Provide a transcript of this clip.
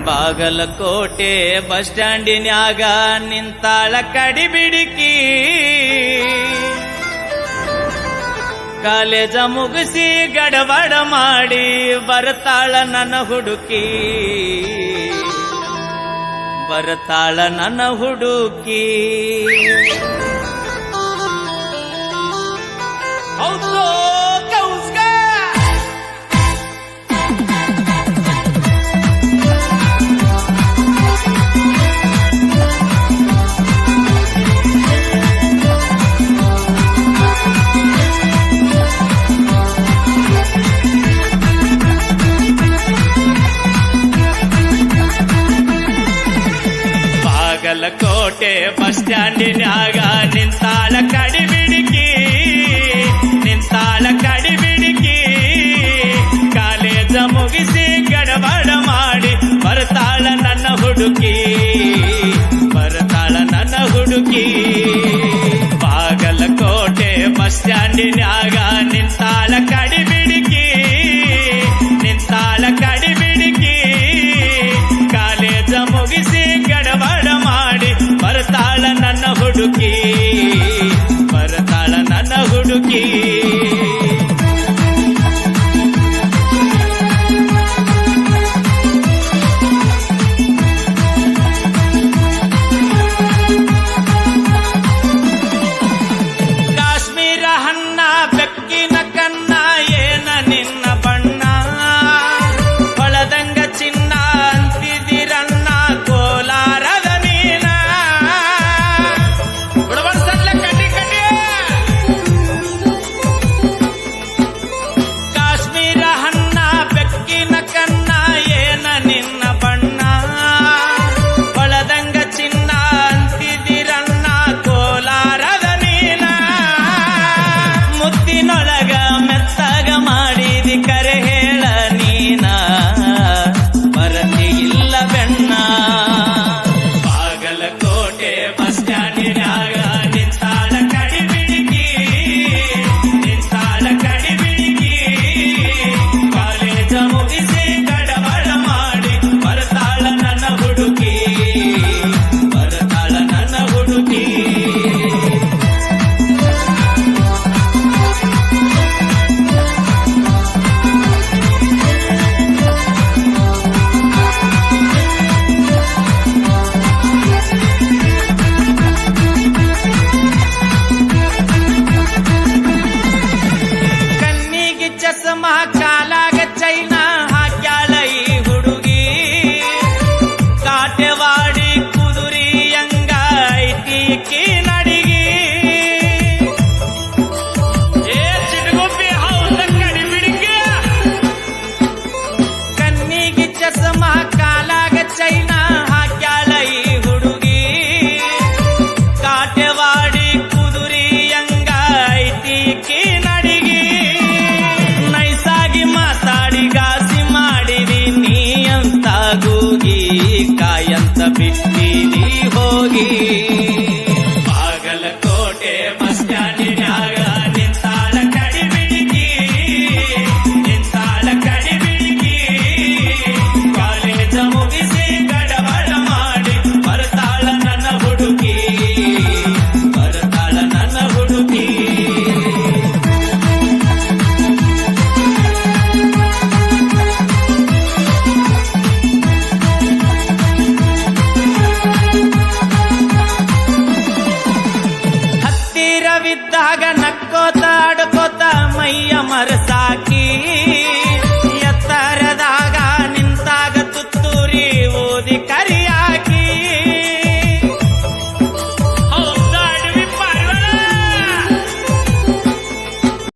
Bagalkot bus ಸ್ಟ್ಯಾಂಡಿನ್ಯಾಗ ನಿಂತಾಳ ಕಡಿಬಿಡಿಕಿ college ಮುಗಿಸಿ ಗಡಬಡ ಮಾಡಿ ಬರ್ತಾಳ ನನ್ನ ಹುಡುಕಿ ಬರ್ತಾಳ ನನ್ನ ಹುಡುಕಿ ಹೌದು ಬಾಗಲಕೋಟೆ ಬಸ್ ಸ್ಟ್ಯಾಂಡಿನ್ಯಾಗ ನಿಂತಾಳ ಕಡಿಬಿಡಿಕಿ ನಿಂತಾಳ ಕಡಿಬಿಡಿಕಿ ಕಾಲೇಜ ಮುಗಿಸಿ ಗಡಬಡ ಮಾಡಿ ಬರ್ತಾಳ ನನ್ನ ಹುಡುಕಿ ಬರ್ತಾಳ ನನ್ನ ಹುಡುಕಿ ಬಾಗಲಕೋಟೆ ಬಸ್ ಸ್ಟ್ಯಾಂಡಿನ್ಯಾಗ ನಿಂತಾಳ ಕಡಿಬಿಡಿಕಿ ನಿಂತಾಳ ಕಡಿಬಿಡಿಕಿ ಕಾಲೇಜ ಮುಗಿಸಿ ಗಡಬಡ ಮಾಡಿ ಬರ್ತಾಳ ನನ್ನ ಹುಡುಕಿ ಬರ್ತಾಳ ನನ್ನ ಹುಡುಕಿ ಕಾಶ್ಮೀರ ಹಣ್ಣ ಬೆಕ್ಕಿನ ಕನ್ನ ಏನ ನಿನ್ನ ಬಣ್ಣ ಹೊಳದಂಗ ಚಿನ್ನ ಅಂತಿದಿರಣ್ಣ ಕೋಲಾರದ ನೀನ ಉಡಬಡ್ಸಲ್ಲ ಕಡ್ಡಿ ಕಡ್ಡಿ ಕಾಶ್ಮೀರ ಹಣ್ಣ ಬೆಕ್ಕಿನ ಕನ್ನ ಏನ ನಿನ್ನ ಬಣ್ಣ ಹೊಳದಂಗ ಚಿನ್ನ ಅಂತಿದಿರಣ್ಣ ಕೋಲಾರದ ನೀನ ಮುತ್ತಿನೊಳಗ ಮೆತ್ತಗ ಮಾಡಿದಿ ಕರೆ ಹೇಳ ನೀನ ಬರತಿ ಇಲ್ಲ ಬೆಣ್ಣ ಬಾಗಲಕೋಟೆ ಬಸ್ ಸ್ಟ್ಯಾಂಡಿನ್ಯಾಗ ನಿಂತಾಳ ಕಡಿಬಿಡಿಕಿ ನಿಂತಾಳ ಕಡಿಬಿಡಿಕಿ ಕಾಲೇಜ ಮುಗಿಸಿ ಗಡಬಡ ಮಾಡಿ ಬರ್ತಾಳ ನನ್ನ ಹುಡುಕಿ ಬರ್ತಾಳ ನನ್ನ ಹುಡುಕಿ ಕಣ್ಣಿಗೆ ಚಸ್ಮ ಕಾಲಾಗ ಚೈನಾ ಹಾಕ್ಯಾಳ ಈ ಹುಡುಗಿ ಕಾಟೆವಾಡಿ ಕುದುರಿಯಂಗ ಐತಿಕಿ ನಡಿಗಿ ಏ ಚಿಟಗುಪ್ಪಿ ಹೌದ ಕಡಿಬಿಡಿಕೆ ಕಣ್ಣಿಗೆ ಚಸ್ಮ ಕಾಲಾಗ ಚೈನಾ ಹಾಕ್ಯಾಳ ಈ ಹುಡುಗಿ ಕಾಟೆವಾಡಿ ಕುದುರಿಯಂಗ ಐತಿಕಿ ನಡಿಗಿ ನೈಸಾಗಿ ಮಾತಾಡಿ ಗಾಸಿ ಮಾಡಿದಿ ನೀ ಅಂತ ಗೂಗಿ ಕಾಯಂತ ಬಿಟ್ಟಿದಿ ಹೋಗಿ ಬಾಗಲಕೋಟೆ ಬಸ್ ಸ್ಟ್ಯಾಂಡಿನ್ಯಾಗ ನಿಂತಾಳ ಕಡಿಬಿಡಿಕಿ ನಿಂತಾಳ ಕಡಿಬಿಡಿಕಿ ಕಾಲೇಜ ಮುಗಿಸಿ ಗಡಬಡ ಮಾಡಿ ಬರ್ತಾಳ ನನ್ನ ಹುಡುಕಿ ಬರ್ತಾಳ ನನ್ನ ಹುಡುಕಿ ಹತ್ತಿರವಿದ್ದಾಗ ನಕ್ಕೋತ ಆಡ್ಕೋತ ಮೈಯ ಮರಸಾಕಿ